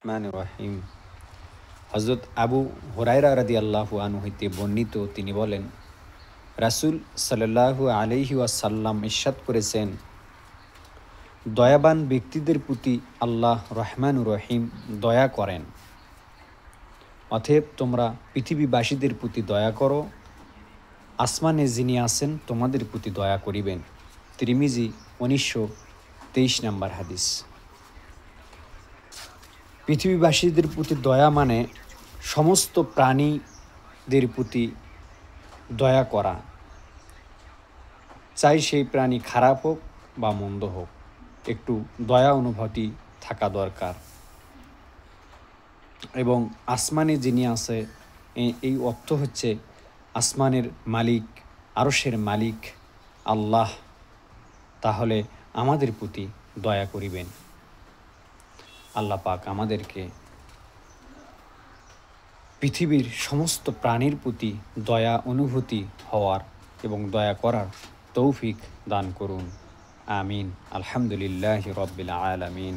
রহিম। হযরত আবু হুরায়রা রাদিয়াল্লাহু আনহু হইতে বর্ণিত, তিনি বলেন, রাসূল সাল্লাল্লাহু আলাইহি ওয়াসাল্লাম ইরশাদ করেছেন, দয়াবান ব্যক্তিদের প্রতি আল্লাহ রহমানুর রহিম দয়া করেন। অতএব তোমরা পৃথিবীবাসীদের প্রতি দয়া করো, আসমানে যিনি আছেন তোমাদের প্রতি দয়া করিবেন। তিরমিজি 1923 নম্বর হাদিস। পৃথিবীবাসীদের প্রতি দয়া মানে সমস্ত প্রাণীদের প্রতি দয়া করা, চাই সেই প্রাণী খারাপ হোক বা মন্দ হোক, একটু দয়া অনুভূতি থাকা দরকার। এবং আসমানে যিনি আছে, এই অর্থ হচ্ছে আসমানের মালিক, আরশের মালিক আল্লাহ, তাহলে আমাদের প্রতি দয়া করিবেন। আল্লাহ পাক আমাদেরকে পৃথিবীর সমস্ত প্রাণীর প্রতি দয়া অনুভূতি হওয়ার এবং দয়া করার তৌফিক দান করুন। আমিন। আলহামদুলিল্লাহি রাব্বিল আলামিন।